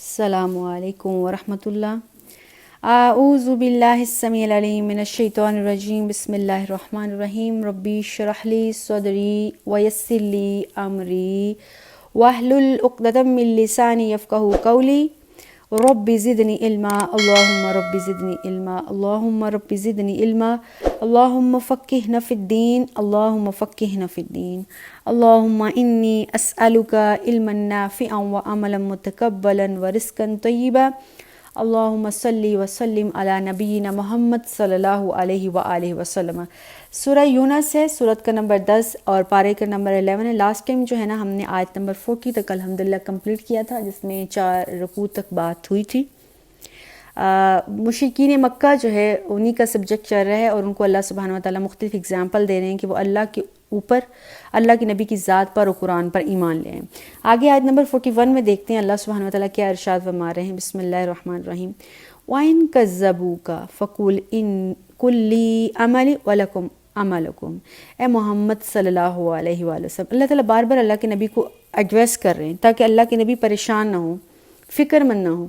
السلام علیکم ورحمۃ اللہ۔ اعوذ باللہ السمیع العلیم من الشیطان الرجیم، بسم اللہ الرحمن الرحیم۔ ربی اشرح لی صدری ویسر لی امری واحلل عقدۃ من لسانی یفقہوا قولی۔ رب زدنی علما، اللہم رب زدنی علما، اللہم رب زدنی علما، اللہم فقہنا فی الدین، اللہم فقہنا فی الدین، اللہم انی اسألک علما نافعا وعملا متقبلا ورزقا طیبا، اللہم صلی وسلم علی نبینا محمد صلی اللہ علیہ وآلہ وسلم۔ سورہ یونس ہے، سورت کا نمبر 10 اور پارے کا نمبر 11 ہے۔ لاسٹ ٹائم جو ہے نا ہم نے آیت نمبر 40 تک الحمدللہ کمپلیٹ کیا تھا، جس میں 4 رکوع تک بات ہوئی تھی۔ مشرکین مکہ جو ہے انہی کا سبجیکٹ چل رہا ہے، اور ان کو اللہ سبحانہ وتعالیٰ مختلف اگزامپل دے رہے ہیں کہ وہ اللہ کے اوپر، اللہ کے نبی کی ذات پر اور قرآن پر ایمان لے آئیں۔ آگے آیت نمبر 41 میں دیکھتے ہیں اللہ سبحانہ وتعالیٰ کیا ارشاد فرما رہے ہیں۔ بسم اللہ الرحمن الرحیم۔ وَإِن كَذَّبُوكَ فَقُلْ إِن قُل لِّي عَمَلِي وَلَكُمْ عَمَلُكُمْ۔ اے محمد صلی اللہ علیہ وآلہ وسلم، اللہ تعالیٰ بار بار اللہ کے نبی کو ایڈریس کر رہے ہیں تاکہ اللہ کے نبی پریشان نہ ہو، فکر مند نہ ہو۔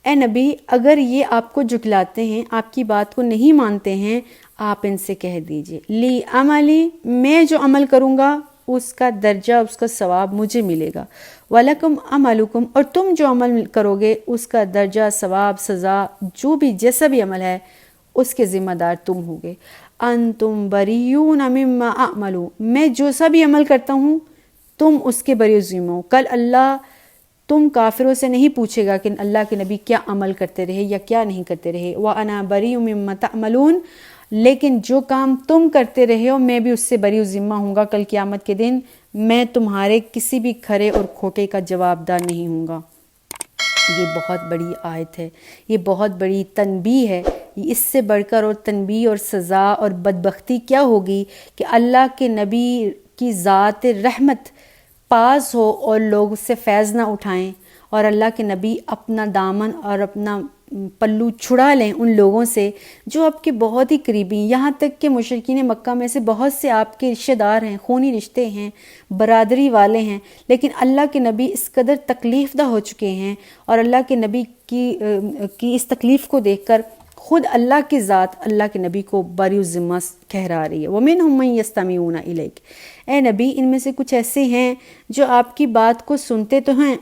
اے نبی، اگر یہ آپ کو جھٹلاتے ہیں، آپ کی بات کو نہیں مانتے ہیں، آپ ان سے کہہ دیجئے لی عملی، میں جو عمل کروں گا اس کا درجہ، اس کا ثواب مجھے ملے گا، وَلَكُمْ عَمَلُكُمْ، اور تم جو عمل کرو گے اس کا درجہ، ثواب، سزا، جو بھی جیسا بھی عمل ہے اس کے ذمہ دار تم ہوگے۔ انتم بریون مما اعمل، میں جو سا بھی عمل کرتا ہوں تم اس کے بری ذمہ ہو۔ کل اللہ تم کافروں سے نہیں پوچھے گا کہ اللہ کے نبی کیا عمل کرتے رہے یا کیا نہیں کرتے رہے۔ وَأَنَا بَرِيءٌ مِّمَّا تَعْمَلُونَ، لیکن جو کام تم کرتے رہے ہو میں بھی اس سے بری ذمہ ہوں گا کل قیامت کے دن، میں تمہارے کسی بھی کھرے اور کھوٹے کا جواب دار نہیں ہوں گا۔ یہ بہت بڑی آیت ہے، یہ بہت بڑی تنبیہ ہے۔ اس سے بڑھ کر اور تنبیہ اور سزا اور بدبختی کیا ہوگی کہ اللہ کے نبی کی ذات رحمت پاس ہو اور لوگ اس سے فیض نہ اٹھائیں، اور اللہ کے نبی اپنا دامن اور اپنا پلو چھڑا لیں ان لوگوں سے جو آپ کے بہت ہی قریبی، یہاں تک کہ مشرکین مکہ میں سے بہت سے آپ کے رشتہ دار ہیں، خونی رشتے ہیں، برادری والے ہیں، لیکن اللہ کے نبی اس قدر تکلیف دہ ہو چکے ہیں، اور اللہ کے نبی کی اس تکلیف کو دیکھ کر خود اللہ کی ذات اللہ کے نبی کو بری الذمہ ٹھہرا رہی ہے۔ وَمِنْهُم مَّن يَسْتَمِعُونَ إِلَيْكَ، اے نبی ان میں سے کچھ ایسے ہیں جو آپ کی بات کو سنتے تو ہیں،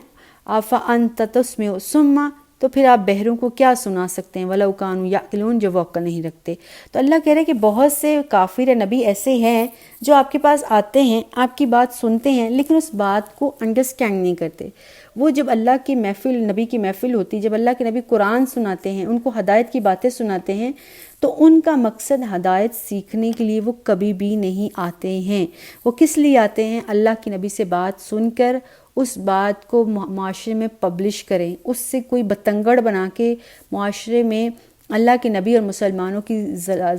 أَفَأَنْتَ تُسْمِعُ الصُّمَّ، تو پھر آپ بہروں کو کیا سنا سکتے ہیں، وَلَوْ كَانُوا يَعْقِلُونَ، جو وہ عقل نہیں رکھتے۔ تو اللہ کہہ رہے کہ بہت سے کافر نبی ایسے ہیں جو آپ کے پاس آتے ہیں، آپ کی بات سنتے ہیں، لیکن اس بات کو انڈرسٹینڈ نہیں کرتے۔ وہ جب اللہ کی محفل، نبی کی محفل ہوتی، جب اللہ کے نبی قرآن سناتے ہیں، ان کو ہدایت کی باتیں سناتے ہیں، تو ان کا مقصد ہدایت سیکھنے کے لیے وہ کبھی بھی نہیں آتے ہیں۔ وہ کس لیے آتے ہیں؟ اللہ کے نبی سے بات سن کر اس بات کو معاشرے میں پبلش کریں، اس سے کوئی بتنگڑ بنا کے معاشرے میں اللہ کے نبی اور مسلمانوں کی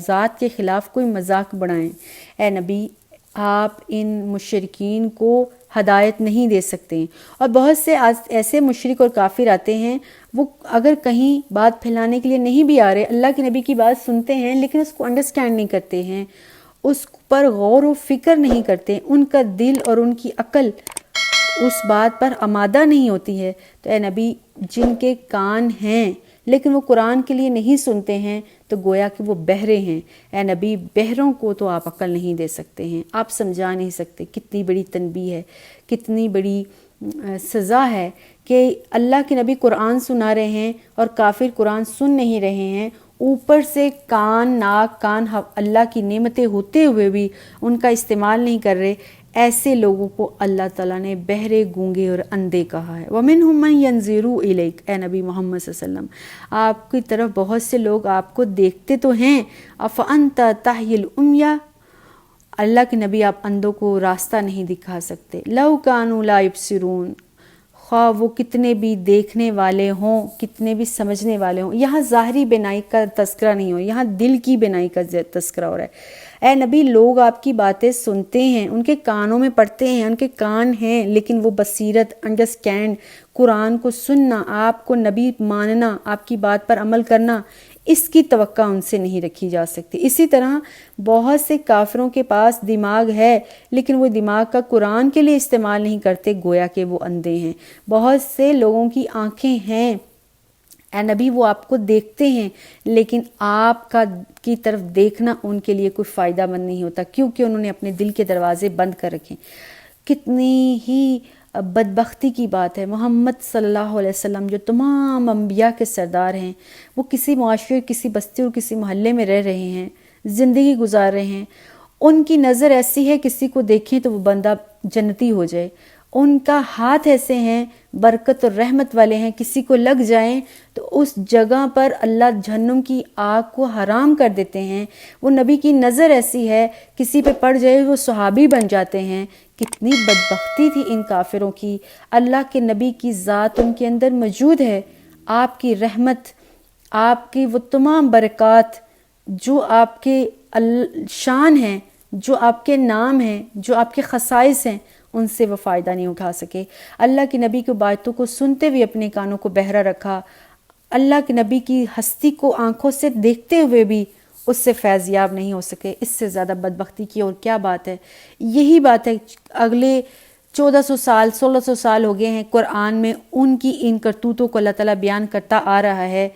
ذات کے خلاف کوئی مذاق بڑھائیں۔ اے نبی، آپ ان مشرکین کو ہدایت نہیں دے سکتے۔ اور بہت سے ایسے مشرک اور کافر آتے ہیں، وہ اگر کہیں بات پھیلانے کے لیے نہیں بھی آ رہے، اللہ کے نبی کی بات سنتے ہیں لیکن اس کو انڈرسٹینڈ نہیں کرتے ہیں، اس پر غور و فکر نہیں کرتے، ان کا دل اور ان کی عقل اس بات پر آمادہ نہیں ہوتی ہے۔ تو اے نبی، جن کے کان ہیں لیکن وہ قرآن کے لیے نہیں سنتے ہیں، تو گویا کہ وہ بہرے ہیں۔ اے نبی، بہروں کو تو آپ عقل نہیں دے سکتے ہیں، آپ سمجھا نہیں سکتے۔ کتنی بڑی تنبیہ ہے، کتنی بڑی سزا ہے کہ اللہ کے نبی قرآن سنا رہے ہیں اور کافر قرآن سن نہیں رہے ہیں، اوپر سے کان، ناک، کان اللہ کی نعمتیں ہوتے ہوئے بھی ان کا استعمال نہیں کر رہے۔ ایسے لوگوں کو اللہ تعالیٰ نے بہرے، گونگے اور اندھے کہا ہے۔ وَمِنْهُم مَّن يَنظُرُ إِلَيْكَ، اے نبی محمد صلی اللہ علیہ وسلم، آپ کی طرف بہت سے لوگ آپ کو دیکھتے تو ہیں۔ أَفَأَنْتَ تَحْيِي الْعُمْيَ، اللہ کے نبی آپ اندھوں کو راستہ نہیں دکھا سکتے۔ لَوْ كَانُوا لَا يَبْصِرُونَ، خواہ وہ کتنے بھی دیکھنے والے ہوں، کتنے بھی سمجھنے والے ہوں۔ یہاں ظاہری بینائی کا تذکرہ نہیں ہو، یہاں دل کی بینائی کا تذکرہ ہو رہا ہے۔ اے نبی، لوگ آپ کی باتیں سنتے ہیں، ان کے کانوں میں پڑتے ہیں، ان کے کان ہیں، لیکن وہ بصیرت، انڈرسٹینڈ، قرآن کو سننا، آپ کو نبی ماننا، آپ کی بات پر عمل کرنا، اس کی توقع ان سے نہیں رکھی جا سکتی۔ اسی طرح بہت سے کافروں کے پاس دماغ ہے لیکن وہ دماغ کا قرآن کے لیے استعمال نہیں کرتے، گویا کہ وہ اندھے ہیں۔ بہت سے لوگوں کی آنکھیں ہیں، اے نبی وہ آپ کو دیکھتے ہیں لیکن آپ کی طرف دیکھنا ان کے لیے کوئی فائدہ مند نہیں ہوتا، کیونکہ انہوں نے اپنے دل کے دروازے بند کر رکھے۔ کتنی ہی بدبختی کی بات ہے، محمد صلی اللہ علیہ وسلم جو تمام انبیاء کے سردار ہیں، وہ کسی معاشرے، کسی بستی اور کسی محلے میں رہ رہے ہیں، زندگی گزار رہے ہیں، ان کی نظر ایسی ہے کسی کو دیکھیں تو وہ بندہ جنتی ہو جائے، ان کا ہاتھ ایسے ہیں برکت اور رحمت والے ہیں، کسی کو لگ جائیں تو اس جگہ پر اللہ جہنم کی آگ کو حرام کر دیتے ہیں۔ وہ نبی کی نظر ایسی ہے کسی پہ پڑ جائے وہ صحابی بن جاتے ہیں۔ کتنی بدبختی تھی ان کافروں کی۔ اللہ کے نبی کی ذات ان کے اندر موجود ہے، آپ کی رحمت، آپ کی وہ تمام برکات جو آپ کے شان ہیں، جو آپ کے نام ہیں، جو آپ کے خصائص ہیں، ان سے وہ فائدہ نہیں اٹھا سکے۔ اللہ کے نبی کی باتوں کو سنتے ہوئے اپنے کانوں کو بہرا رکھا، اللہ کے نبی کی ہستی کو آنکھوں سے دیکھتے ہوئے بھی اس سے فیض یاب نہیں ہو سکے۔ اس سے زیادہ بدبختی کی اور کیا بات ہے؟ یہی بات ہے، اگلے 1400 سال 1600 سال ہو گئے ہیں قرآن میں ان کی ان کرتوتوں کو اللہ تعالیٰ بیان کرتا آ رہا ہے۔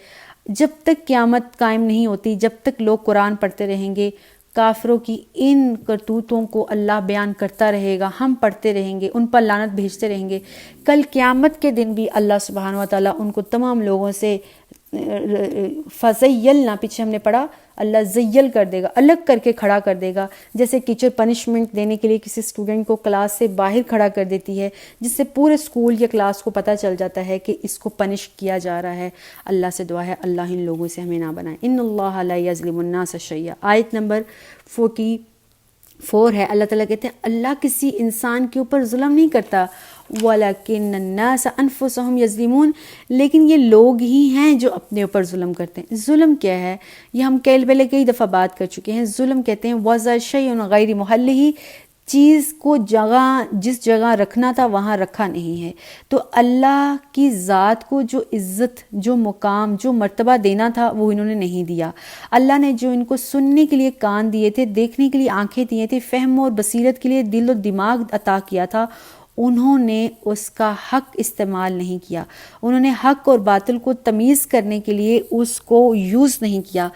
جب تک قیامت قائم نہیں ہوتی، جب تک لوگ قرآن پڑھتے رہیں گے، کافروں کی ان کرتوتوں کو اللہ بیان کرتا رہے گا، ہم پڑھتے رہیں گے، ان پر لعنت بھیجتے رہیں گے۔ کل قیامت کے دن بھی اللہ سبحانہ و تعالیٰ ان کو تمام لوگوں سے فَزَيَّلْنَا، پیچھے ہم نے پڑھا، اللہ زیل کر دے گا، الگ کر کے کھڑا کر دے گا۔ جیسے ٹیچر پنشمنٹ دینے کے لیے کسی اسٹوڈنٹ کو کلاس سے باہر کھڑا کر دیتی ہے، جس سے پورے اسکول یا کلاس کو پتہ چل جاتا ہے کہ اس کو پنش کیا جا رہا ہے۔ اللہ سے دعا ہے اللہ ان لوگوں سے ہمیں نہ بنائے۔ ان اللہ لا یظلم الناس شیئا، آیت نمبر 44 ہے۔ اللہ تعالیٰ کہتے ہیں اللہ کسی انسان کے اوپر ظلم نہیں کرتا، وَلَكِنَّ النَّاسَ أَنفُسَهُمْ يَظْلِمُونَ، لیکن یہ لوگ ہی ہیں جو اپنے اوپر ظلم کرتے ہیں۔ ظلم کیا ہے؟ یہ ہم پہلے کئی دفعہ بات کر چکے ہیں۔ ظلم کہتے ہیں وَضَعَ شَيْءٌ غَيْرِ مُحَلِّهِ، چیز کو جس جگہ رکھنا تھا وہاں رکھا نہیں ہے۔ تو اللہ کی ذات کو جو عزت، جو مقام، جو مرتبہ دینا تھا وہ انہوں نے نہیں دیا۔ اللہ نے جو ان کو سننے کے لیے کان دیے تھے، دیکھنے کے لیے آنکھیں دیے تھے، فہم اور بصیرت کے لیے دل و دماغ عطا کیا تھا، انہوں نے اس کا حق استعمال نہیں کیا۔ انہوں نے حق اور باطل کو تمیز کرنے کے لیے اس کو یوز نہیں کیا۔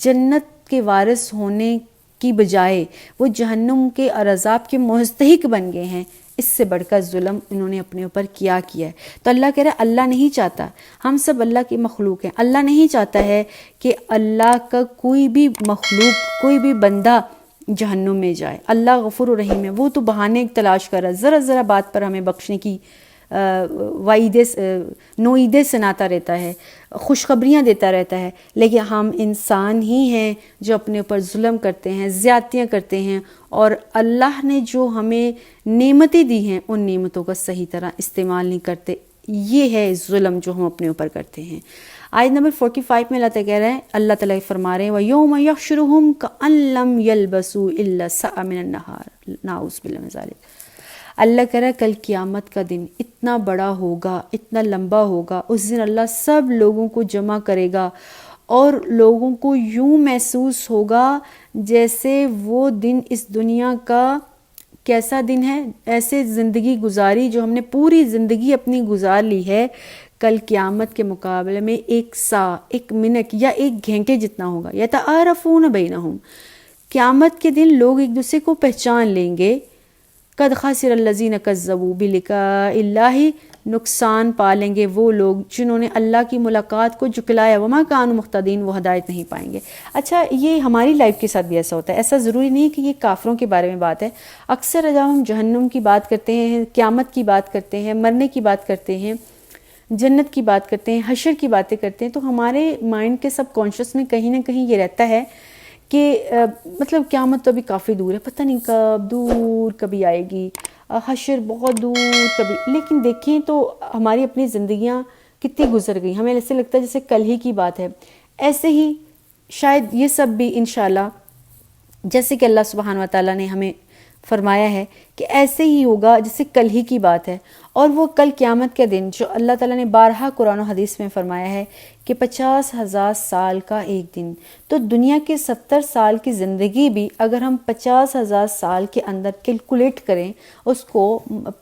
جنت کے وارث ہونے کی بجائے وہ جہنم کے اور عذاب کے مستحق بن گئے ہیں۔ اس سے بڑھ کر ظلم انہوں نے اپنے اوپر کیا ہے۔ تو اللہ کہہ رہا ہے اللہ نہیں چاہتا، ہم سب اللہ کی مخلوق ہیں، اللہ نہیں چاہتا ہے کہ اللہ کا کوئی بھی مخلوق، کوئی بھی بندہ جہنم میں جائے۔ اللہ غفور و رحیم ہے، وہ تو بہانے تلاش کر رہا ہے، ذرا بات پر ہمیں بخشنے کی نوعیدیں سناتا رہتا ہے، خوشخبریاں دیتا رہتا ہے، لیکن ہم انسان ہی ہیں جو اپنے اوپر ظلم کرتے ہیں، زیادتیاں کرتے ہیں، اور اللہ نے جو ہمیں نعمتیں دی ہیں ان نعمتوں کا صحیح طرح استعمال نہیں کرتے۔ یہ ہے ظلم جو ہم اپنے اوپر کرتے ہیں۔ آیت نمبر 45 میں اللہ تعالیٰ کہہ رہے ہیں، اللہ تعالیٰ فرما رہے ہیں وَيَوْمَ يَحْشُرُهُمْ كَأَن لَّمْ يَلْبَثُوا إِلَّا سَاعَةً مِّنَ النَّهَارِ، نعوذ باللہ من ذلک۔ اللہ کہہ رہا ہے کل قیامت کا دن اتنا بڑا ہوگا، اتنا لمبا ہوگا، اس دن اللہ سب لوگوں کو جمع کرے گا اور لوگوں کو یوں محسوس ہوگا جیسے وہ دن اس دنیا کا کیسا دن ہے، ایسے زندگی گزاری جو ہم نے پوری زندگی اپنی گزار لی ہے، کل قیامت کے مقابلے میں ایک سا، ایک منٹ یا ایک گھنٹے جتنا ہوگا۔ یتعارفون بینہم، قیامت کے دن لوگ ایک دوسرے کو پہچان لیں گے۔ قد خسر الذین کذبوا بلقاء اللہ، نقصان پالیں گے وہ لوگ جنہوں نے اللہ کی ملاقات کو جھٹلایا، وما کانوا مہتدین، وہ ہدایت نہیں پائیں گے۔ اچھا، یہ ہماری لائف کے ساتھ بھی ایسا ہوتا ہے، ایسا ضروری نہیں کہ یہ کافروں کے بارے میں بات ہے۔ اکثر جب ہم جہنم کی بات کرتے ہیں، قیامت کی بات کرتے ہیں، مرنے کی بات کرتے ہیں، جنت کی بات کرتے ہیں، حشر کی باتیں کرتے ہیں، تو ہمارے مائنڈ کے سب کانشیس میں کہیں نہ کہیں یہ رہتا ہے کہ مطلب قیامت تو ابھی کافی دور ہے، پتہ نہیں کب دور کبھی آئے گی، حشر بہت دور کبھی۔ لیکن دیکھیں تو ہماری اپنی زندگیاں کتنی گزر گئی، ہمیں ایسے لگتا ہے جیسے کل ہی کی بات ہے۔ ایسے ہی شاید یہ سب بھی انشاءاللہ، جیسے کہ اللہ سبحانہ و تعالیٰ نے ہمیں فرمایا ہے کہ ایسے ہی ہوگا جیسے کل ہی کی بات ہے، اور وہ کل قیامت کے دن جو اللہ تعالیٰ نے بارہا قرآن و حدیث میں فرمایا ہے کہ 50,000 سال کا ایک دن، تو دنیا کے 70 سال کی زندگی بھی اگر ہم 50,000 سال کے اندر کیلکولیٹ کریں، اس کو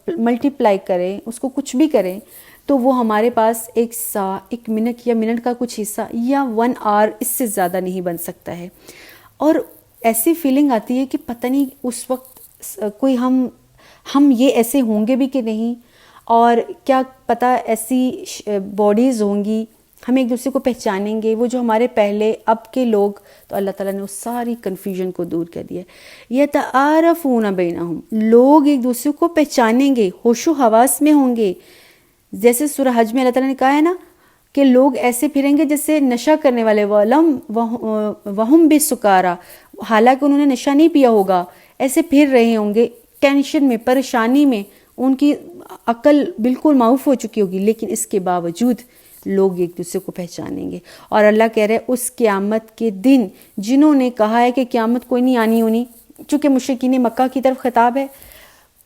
ملٹیپلائی کریں، اس کو کچھ بھی کریں، تو وہ ہمارے پاس ایک منٹ یا منٹ کا کچھ حصہ یا 1 آور اس سے زیادہ نہیں بن سکتا ہے۔ اور ایسی فیلنگ آتی ہے کہ پتہ نہیں اس وقت کوئی ہم یہ ایسے ہوں گے بھی کہ نہیں، اور کیا پتہ ایسی باڈیز ہوں گی، ہم ایک دوسرے کو پہچانیں گے، وہ جو ہمارے پہلے اب کے لوگ، تو اللہ تعالیٰ نے اس ساری کنفیوژن کو دور کر دیا۔ یتعارفون بینہم، لوگ ایک دوسرے کو پہچانیں گے، ہوش و حواس میں ہوں گے۔ جیسے سورہ حج میں اللہ تعالیٰ نے کہا ہے نا کہ لوگ ایسے پھریں گے جیسے نشہ کرنے والے، وہم بسکارا، حالانکہ انہوں نے نشہ نہیں پیا ہوگا، ایسے پھر رہے ہوں گے ٹینشن میں، پریشانی میں، ان کی عقل بالکل معاف ہو چکی ہوگی، لیکن اس کے باوجود لوگ ایک دوسرے کو پہچانیں گے۔ اور اللہ کہہ رہے اس قیامت کے دن جنہوں نے کہا ہے کہ قیامت کوئی نہیں آنی ہونی، چونکہ مشرکین مکہ کی طرف خطاب ہے،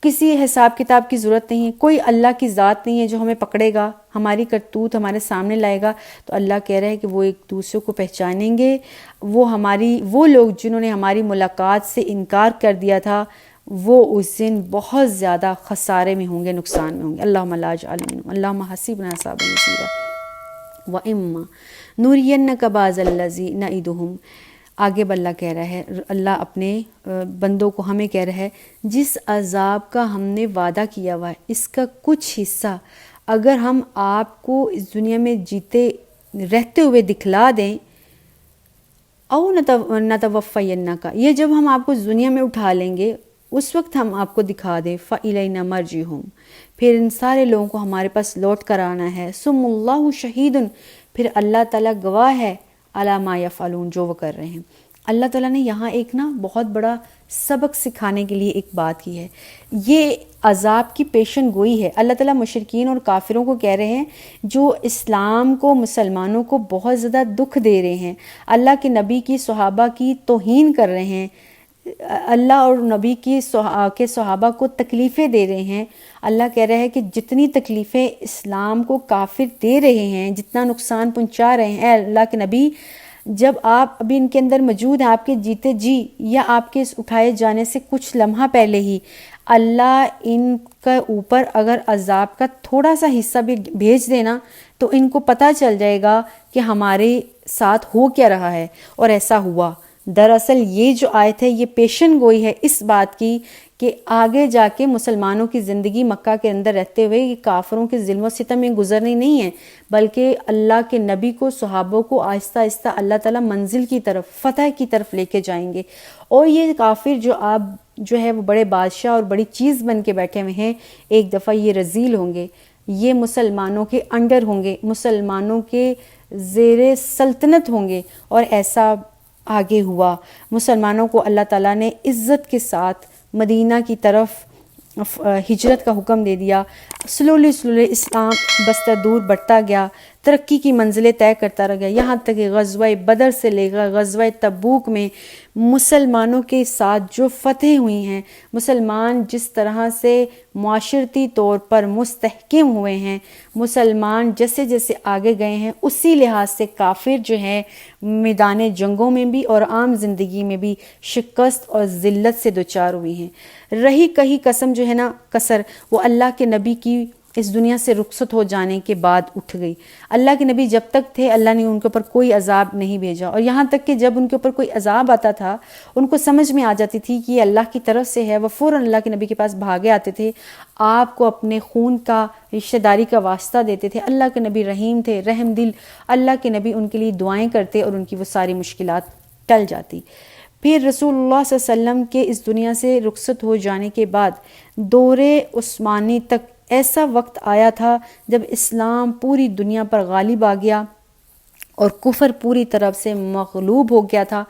کسی حساب کتاب کی ضرورت نہیں ہے، کوئی اللہ کی ذات نہیں ہے جو ہمیں پکڑے گا، ہماری کرتوت ہمارے سامنے لائے گا، تو اللہ کہہ رہے ہیں کہ وہ ایک دوسرے کو پہچانیں گے۔ وہ لوگ جنہوں نے ہماری ملاقات سے انکار کر دیا تھا، وہ اس دن بہت زیادہ خسارے میں ہوں گے، نقصان میں ہوں گے۔ اللہم لا اجعلنا منہم، اللہم حسبنا حسابا یسیرا وَإِمَّا نُرِيَنَّكَ بَعْضَ الَّذِي نَعِدُهُمْ۔ آگے اللہ کہہ رہا ہے، اللہ اپنے بندوں کو ہمیں کہہ رہا ہے، جس عذاب کا ہم نے وعدہ کیا ہوا ہے اس کا کچھ حصہ اگر ہم آپ کو اس دنیا میں جیتے رہتے ہوئے دکھلا دیں، او نتوفینک، یہ جب ہم آپ کو اس دنیا میں اٹھا لیں گے اس وقت ہم آپ کو دکھا دیں، فَإِلَيْنَا مَرْجِعُهُمْ، پھر ان سارے لوگوں کو ہمارے پاس لوٹ کر آنا ہے، ثُمَّ اللَّهُ شَهِيدٌ، پھر اللہ تعالیٰ گواہ ہے، عَلَى مَا يَفْعَلُونَ، جو وہ کر رہے ہیں۔ اللہ تعالیٰ نے یہاں ایک بہت بڑا سبق سکھانے کے لیے ایک بات کی ہے، یہ عذاب کی پیشن گوئی ہے۔ اللہ تعالیٰ مشرکین اور کافروں کو کہہ رہے ہیں جو اسلام کو، مسلمانوں کو بہت زیادہ دکھ دے رہے ہیں، اللہ کے نبی کی، صحابہ کی توہین کر رہے ہیں، اللہ اور نبی کے صحابہ کو تکلیفیں دے رہے ہیں۔ اللہ کہہ رہا ہے کہ جتنی تکلیفیں اسلام کو کافر دے رہے ہیں، جتنا نقصان پہنچا رہے ہیں، اے اللہ کے نبی، جب آپ ابھی ان کے اندر موجود ہیں، آپ کے جیتے جی یا آپ کے اس اٹھائے جانے سے کچھ لمحہ پہلے ہی اللہ ان کے اوپر اگر عذاب کا تھوڑا سا حصہ بھی بھیج دینا تو ان کو پتہ چل جائے گا کہ ہمارے ساتھ ہو کیا رہا ہے، اور ایسا ہوا۔ دراصل یہ جو آیت ہے یہ پیشن گوئی ہے اس بات کی کہ آگے جا کے مسلمانوں کی زندگی مکہ کے اندر رہتے ہوئے یہ کافروں کے ظلم و ستم میں گزرنی نہیں ہے، بلکہ اللہ کے نبی کو، صحابوں کو آہستہ آہستہ اللہ تعالیٰ منزل کی طرف، فتح کی طرف لے کے جائیں گے۔ اور یہ کافر جو ہے وہ بڑے بادشاہ اور بڑی چیز بن کے بیٹھے ہوئے ہیں، ایک دفعہ یہ رذیل ہوں گے، یہ مسلمانوں کے انڈر ہوں گے، مسلمانوں کے زیر سلطنت ہوں گے، اور ایسا آگے ہوا۔ مسلمانوں کو اللہ تعالیٰ نے عزت کے ساتھ مدینہ کی طرف ہجرت کا حکم دے دیا۔ سلولی اسلام بستدور بڑھتا گیا، ترقی کی منزلیں طے کرتا رہ گیا، یہاں تک کہ غزوہ بدر سے لے کر غزوہ تبوک میں مسلمانوں کے ساتھ جو فتح ہوئی ہیں، مسلمان جس طرح سے معاشرتی طور پر مستحکم ہوئے ہیں، مسلمان جیسے جیسے آگے گئے ہیں، اسی لحاظ سے کافر جو ہیں میدان جنگوں میں بھی اور عام زندگی میں بھی شکست اور ذلت سے دوچار ہوئی ہیں۔ رہی کہیں قسم جو ہے نا کسر، وہ اللہ کے نبی کی اس دنیا سے رخصت ہو جانے کے بعد اٹھ گئی۔ اللہ کے نبی جب تک تھے اللہ نے ان کے اوپر کوئی عذاب نہیں بھیجا، اور یہاں تک کہ جب ان کے اوپر کوئی عذاب آتا تھا ان کو سمجھ میں آ جاتی تھی کہ یہ اللہ کی طرف سے ہے، وہ فوراً اللہ کے نبی کے پاس بھاگے آتے تھے، آپ کو اپنے خون کا، رشتہ داری کا واسطہ دیتے تھے۔ اللہ کے نبی رحیم تھے، رحم دل، اللہ کے نبی ان کے لیے دعائیں کرتے اور ان کی وہ ساری مشکلات ٹل جاتی۔ پھر رسول اللہ صلی اللہ علیہ وسلم کے اس دنیا سے رخصت ہو جانے کے بعد دور عثمانی تک ایسا وقت آیا تھا جب اسلام پوری دنیا پر غالب آ گیا اور کفر پوری طرف سے مغلوب ہو گیا تھا۔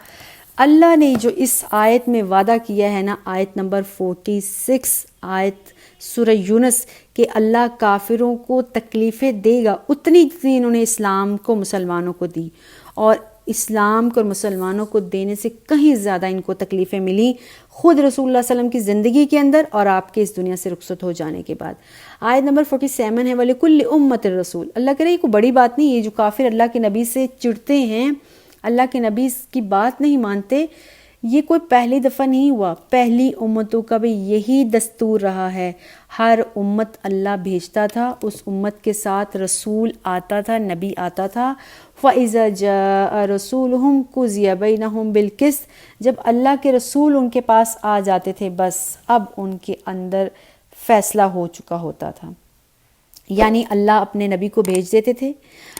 اللہ نے جو اس آیت میں وعدہ کیا ہے نا، آیت نمبر 46 آیت سورہ یونس، کہ اللہ کافروں کو تکلیفیں دے گا اتنی جتنی انہوں نے اسلام کو، مسلمانوں کو دی، اور اسلام کو اور مسلمانوں کو دینے سے کہیں زیادہ ان کو تکلیفیں ملی خود رسول اللہ صلی اللہ علیہ وسلم کی زندگی کے اندر اور آپ کے اس دنیا سے رخصت ہو جانے کے بعد۔ آیت نمبر 47 ہے وَلِكُلِّ أُمَّةٍ رسول۔ اللہ کرے یہ کوئی بڑی بات نہیں، یہ جو کافر اللہ کے نبی سے چڑھتے ہیں، اللہ کے نبی کی بات نہیں مانتے، یہ کوئی پہلی دفعہ نہیں ہوا، پہلی امتوں کا بھی یہی دستور رہا ہے۔ ہر امت اللہ بھیجتا تھا، اس امت کے ساتھ رسول آتا تھا، نبی آتا تھا۔ فَإِذَا جَاءَ رَسُولُهُمْ قُضِيَ بَيْنَهُمْ بِالْقِسْطِ، جب اللہ کے رسول ان کے پاس آ جاتے تھے بس اب ان کے اندر فیصلہ ہو چکا ہوتا تھا۔ یعنی اللہ اپنے نبی کو بھیج دیتے تھے،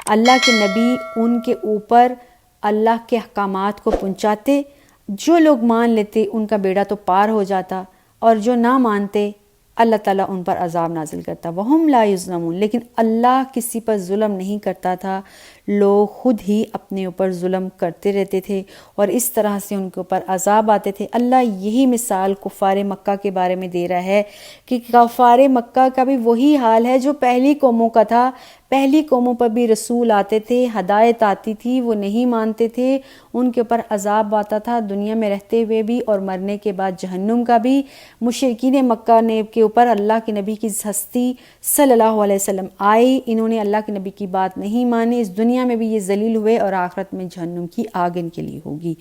اللہ کے نبی ان کے اوپر اللہ کے احکامات کو پہنچاتے، جو لوگ مان لیتے ان کا بیڑا تو پار ہو جاتا، اور جو نہ مانتے اللہ تعالیٰ ان پر عذاب نازل کرتا۔ وَهُمْ لَا يُظْلَمُونَ، لیکن اللہ کسی پر ظلم نہیں کرتا تھا، لوگ خود ہی اپنے اوپر ظلم کرتے رہتے تھے اور اس طرح سے ان کے اوپر عذاب آتے تھے۔ اللہ یہی مثال کفار مکہ کے بارے میں دے رہا ہے کہ کفار مکہ کا بھی وہی حال ہے جو پہلی قوموں کا تھا۔ پہلی قوموں پر بھی رسول آتے تھے، ہدایت آتی تھی، وہ نہیں مانتے تھے، ان کے اوپر عذاب آتا تھا دنیا میں رہتے ہوئے بھی اور مرنے کے بعد جہنم کا بھی۔ مشرکین مکہ نے کے اوپر اللہ کے نبی کی ہستی صلی اللہ علیہ وسلم آئی، انہوں نے اللہ کے نبی کی بات نہیں مانی، اس دنیا میں بھی یہ ذلیل ہوئے اور آخرت میں جہنم کی آگ ان کے لیے ہوگی۔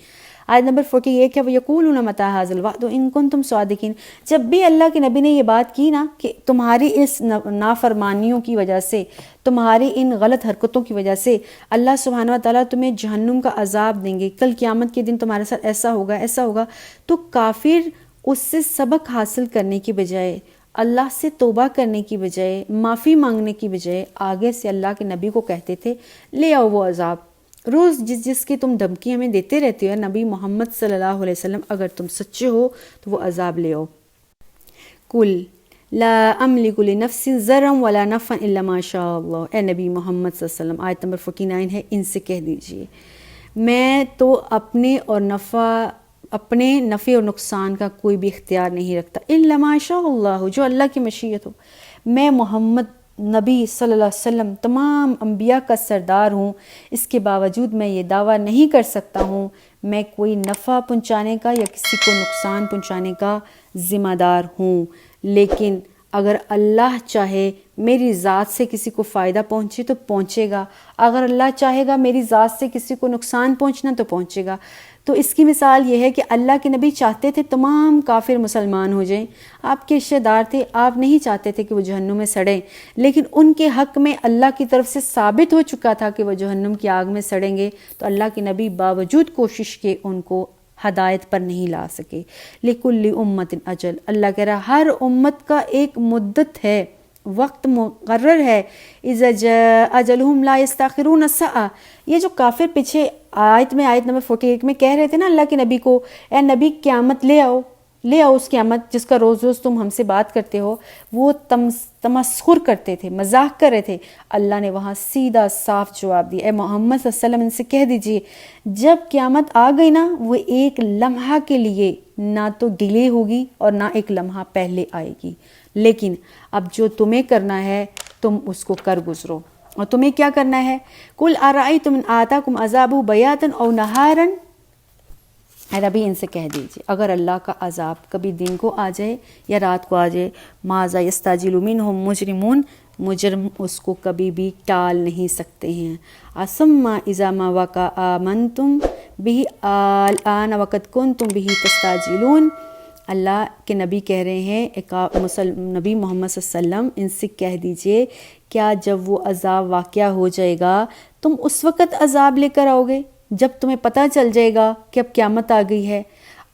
آیت نمبر 48 ہے وَيَقُولُونَ مَتَىٰ هَٰذَا الْوَعْدُ إِن كُنتُمْ صَادِقِينَ، جب بھی اللہ کے نبی نے یہ بات کی نا کہ تمہاری اس نافرمانیوں کی وجہ سے، تمہاری ان غلط حرکتوں کی وجہ سے اللہ سبحانہ و تعالیٰ تمہیں جہنم کا عذاب دیں گے، کل قیامت کے دن تمہارے ساتھ ایسا ہوگا ایسا ہوگا، تو کافر اس سے سبق حاصل کرنے کی بجائے، اللہ سے توبہ کرنے کی بجائے، معافی مانگنے کی بجائے آگے سے اللہ کے نبی کو کہتے تھے لے آؤ وہ عذاب، روز جس کی تم دھمکی ہمیں دیتے رہتے ہو نبی محمد صلی اللہ علیہ وسلم، اگر تم سچے ہو تو وہ عذاب لے آؤ۔ قُلْ لا املک لنفسی ضرا ولا نفعا الا ما شاء اللہ، اے نبی محمد صلی اللہ علیہ وسلم، آیت نمبر 49 ہے، ان سے کہہ دیجئے میں تو اپنے نفع اور نقصان کا کوئی بھی اختیار نہیں رکھتا، الا ما شاء اللہ، جو اللہ کی مشیت ہو۔ میں محمد نبی صلی اللہ علیہ وسلم تمام انبیاء کا سردار ہوں، اس کے باوجود میں یہ دعویٰ نہیں کر سکتا ہوں میں کوئی نفع پہنچانے کا یا کسی کو نقصان پہنچانے کا ذمہ دار ہوں، لیکن اگر اللہ چاہے میری ذات سے کسی کو فائدہ پہنچے تو پہنچے گا، اگر اللہ چاہے گا میری ذات سے کسی کو نقصان پہنچنا تو پہنچے گا۔ تو اس کی مثال یہ ہے کہ اللہ کے نبی چاہتے تھے تمام کافر مسلمان ہو جائیں، آپ کے رشتہ دار تھے، آپ نہیں چاہتے تھے کہ وہ جہنم میں سڑیں، لیکن ان کے حق میں اللہ کی طرف سے ثابت ہو چکا تھا کہ وہ جہنم کی آگ میں سڑیں گے، تو اللہ کے نبی باوجود کوشش کے ان کو ہدایت پر نہیں لا سکے۔ لِكُلِّ أُمَّةٍ أَجَلٌ، اللہ کہہ رہا ہر امت کا ایک مدت ہے، وقت مقرر ہے۔ اذا جاء اجلهم لا يستأخرون الساعة، یہ جو کافر پیچھے آیت نمبر 48 میں کہہ رہے تھے نا اللہ کے نبی کو، اے نبی قیامت لے آؤ اس قیامت جس کا روز روز تم ہم سے بات کرتے ہو، وہ تمسخر کرتے تھے، مذاق کر رہے تھے۔ اللہ نے وہاں سیدھا صاف جواب دیا، اے محمد صلی اللہ علیہ وسلم ان سے کہہ دیجئے جب قیامت آ گئی نا، وہ ایک لمحہ کے لیے نہ تو ڈیلے ہوگی اور نہ ایک لمحہ پہلے آئے گی، لیکن اب جو تمہیں کرنا ہے تم اس کو کر گزرو۔ اور تمہیں کیا کرنا ہے؟ قُلْ أَرَأَيْتُمْ إِنْ آتَاكُمْ عَذَابُهُ بَيَاتًا أَوْ نَهَارًا، اے نبی ان سے کہہ دیجئے اگر اللہ کا عذاب کبھی دن کو آ جائے یا رات کو آ جائے، مَاذَا يَسْتَعْجِلُ مِنْهُ مُجْرِمُونَ، مجرم اس کو کبھی بھی ٹال نہیں سکتے ہیں۔ ثُمَّ إِذَا مَا وَقَعَ آمَنْتُمْ بِهِ الْآنَ وَقَدْ كُنْتُمْ بِهِ تَسْتَعْجِلُونَ، اللہ کے نبی کہہ رہے ہیں نبی محمد صلی اللہ علیہ وسلم ان سے کہہ دیجئے کیا جب وہ عذاب واقعہ ہو جائے گا تم اس وقت عذاب لے کر آؤ گے جب تمہیں پتہ چل جائے گا کہ اب قیامت آ گئی ہے؟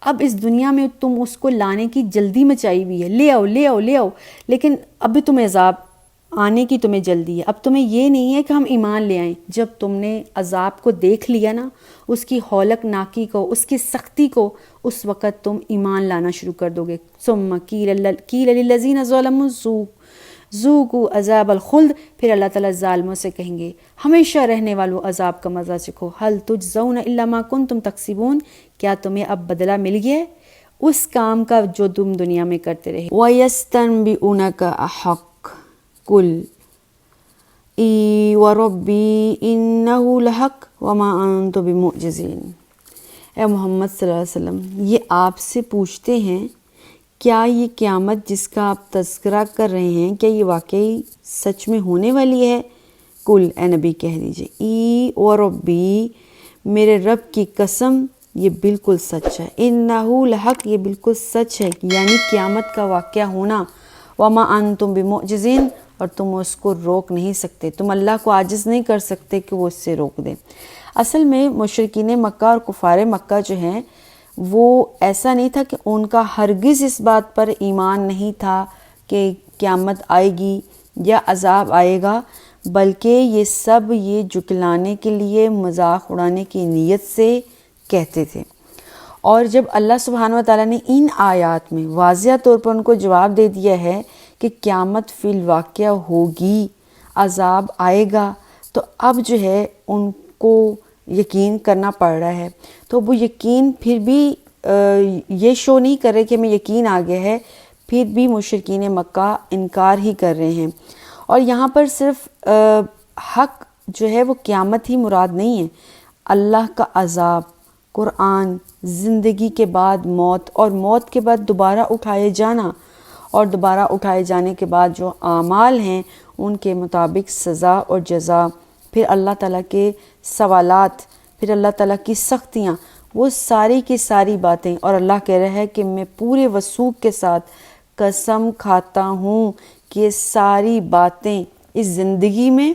اب اس دنیا میں تم اس کو لانے کی جلدی مچائی ہوئی ہے، لے آؤ لے آؤ لے آؤ، لیکن ابھی تمہیں عذاب آنے کی تمہیں جلدی ہے، اب تمہیں یہ نہیں ہے کہ ہم ایمان لے آئیں۔ جب تم نے عذاب کو دیکھ لیا نا، اس کی ہولک ناکی کو، اس کی سختی کو، اس وقت تم ایمان لانا شروع کر دو گے۔ ثم قیل للذین ظلموا ذوقوا عذاب الخلد، پھر اللہ تعالیٰ ظالموں سے کہیں گے ہمیشہ رہنے والوں عذاب کا مزہ چکھو۔ هل تجزون الا ما کنتم تکسبون، کیا تمہیں اب بدلہ مل گیا اس کام کا جو تم دنیا میں کرتے رہے۔ وَيَسْتَنْبِئُونَكَ أَحَقٌّ قُلْ ای وربی انہ لحق وما انتم بمعجزین۔ اے محمد صلی اللہ علیہ وسلم، یہ آپ سے پوچھتے ہیں کیا یہ قیامت جس کا آپ تذکرہ کر رہے ہیں کیا یہ واقعی سچ میں ہونے والی ہے؟ کل، اے نبی کہہ دیجئے، ای وربی، میرے رب کی قسم یہ بالکل سچ ہے، انہ لحق، یہ بالکل سچ ہے، یعنی قیامت کا واقعہ ہونا، وما انتم بمعجزین، اور تم اس کو روک نہیں سکتے، تم اللہ کو عاجز نہیں کر سکتے کہ وہ اس سے روک دیں۔ اصل میں مشرکین مکہ اور کفار مکہ جو ہیں وہ ایسا نہیں تھا کہ ان کا ہرگز اس بات پر ایمان نہیں تھا کہ قیامت آئے گی یا عذاب آئے گا، بلکہ یہ سب یہ جھٹلانے کے لیے، مذاق اڑانے کی نیت سے کہتے تھے۔ اور جب اللہ سبحانہ وتعالیٰ نے ان آیات میں واضح طور پر ان کو جواب دے دیا ہے کہ قیامت فی الواقعہ ہوگی، عذاب آئے گا، تو اب جو ہے ان کو یقین کرنا پڑ رہا ہے، تو وہ یقین پھر بھی یہ شو نہیں کر رہے کہ ہمیں یقین آ گیا ہے، پھر بھی مشرکین مکہ انکار ہی کر رہے ہیں۔ اور یہاں پر صرف حق جو ہے وہ قیامت ہی مراد نہیں ہے، اللہ کا عذاب، قرآن، زندگی کے بعد موت، اور موت کے بعد دوبارہ اٹھائے جانا، اور دوبارہ اٹھائے جانے کے بعد جو اعمال ہیں ان کے مطابق سزا اور جزا، پھر اللہ تعالیٰ کے سوالات، پھر اللہ تعالیٰ کی سختیاں، وہ ساری کی ساری باتیں، اور اللہ کہہ رہا ہے کہ میں پورے وثوق کے ساتھ قسم کھاتا ہوں کہ یہ ساری باتیں اس زندگی میں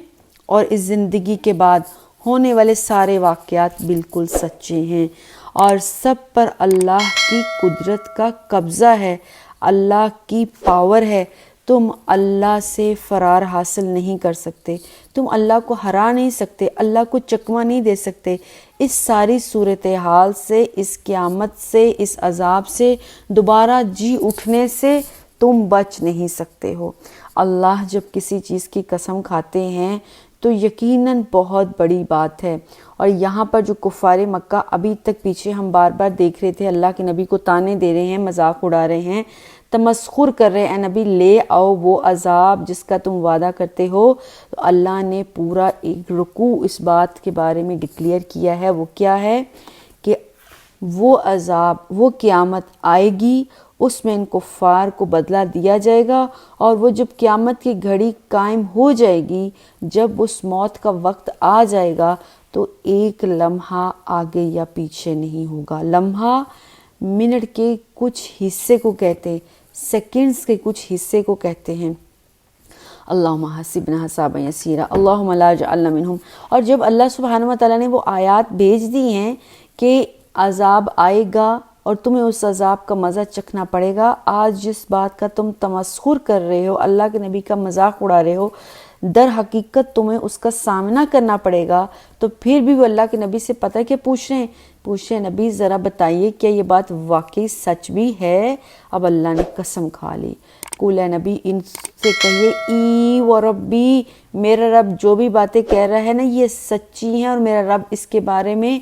اور اس زندگی کے بعد ہونے والے سارے واقعات بالکل سچے ہیں، اور سب پر اللہ کی قدرت کا قبضہ ہے، اللہ کی پاور ہے۔ تم اللہ سے فرار حاصل نہیں کر سکتے، تم اللہ کو ہرا نہیں سکتے، اللہ کو چکمہ نہیں دے سکتے۔ اس ساری صورتحال سے، اس قیامت سے، اس عذاب سے، دوبارہ جی اٹھنے سے تم بچ نہیں سکتے ہو۔ اللہ جب کسی چیز کی قسم کھاتے ہیں تو یقیناً بہت بڑی بات ہے۔ اور یہاں پر جو کفار مکہ ابھی تک پیچھے ہم بار بار دیکھ رہے تھے، اللہ کے نبی کو تانے دے رہے ہیں، مذاق اڑا رہے ہیں، تمسخر کر رہے ہیں، اے نبی لے آؤ وہ عذاب جس کا تم وعدہ کرتے ہو، تو اللہ نے پورا ایک رکوع اس بات کے بارے میں ڈکلیئر کیا ہے۔ وہ کیا ہے کہ وہ عذاب، وہ قیامت آئے گی، اس میں ان کفار کو بدلہ دیا جائے گا، اور وہ جب قیامت کی گھڑی قائم ہو جائے گی، جب اس موت کا وقت آ جائے گا تو ایک لمحہ آگے یا پیچھے نہیں ہوگا۔ لمحہ منٹ کے کچھ حصے کو کہتے ہیں، سیکنڈز کے کچھ حصے کو کہتے ہیں۔ اللہم حسبنا حسابا یسیرا اللہم لا جعلنا منہم۔ اور جب اللہ سبحانہ وتعالیٰ نے وہ آیات بھیج دی ہیں کہ عذاب آئے گا اور تمہیں اس عذاب کا مزہ چکھنا پڑے گا، آج جس بات کا تم تمسخر کر رہے ہو، اللہ کے نبی کا مذاق اڑا رہے ہو، در حقیقت تمہیں اس کا سامنا کرنا پڑے گا، تو پھر بھی وہ اللہ کے نبی سے پتہ کہ پوچھ رہے ہیں نبی ذرا بتائیے کیا یہ بات واقعی سچ بھی ہے؟ اب اللہ نے قسم کھا لی۔ قل اے نبی ان سے کہیے ای وربی، میرا رب جو بھی باتیں کہہ رہا ہے نا یہ سچی ہیں، اور میرا رب اس کے بارے میں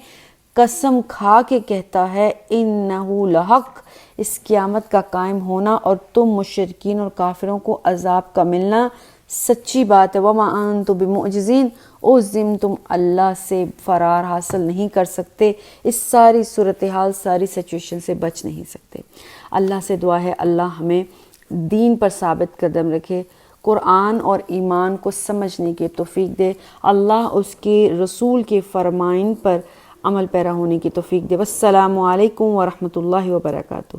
قسم کھا کے کہتا ہے انہ لحق، اس قیامت کا قائم ہونا اور تم مشرکین اور کافروں کو عذاب کا ملنا سچی بات ہے۔ وما انتم بمعجزین، اس دن تم اللہ سے فرار حاصل نہیں کر سکتے، اس ساری صورتحال، ساری سچویشن سے بچ نہیں سکتے۔ اللہ سے دعا ہے اللہ ہمیں دین پر ثابت قدم رکھے، قرآن اور ایمان کو سمجھنے کی توفیق دے، اللہ اس کے رسول کے فرمان پر عمل پیرا ہونے کی توفیق دے۔ والسلام علیکم ورحمۃ اللہ وبرکاتہ۔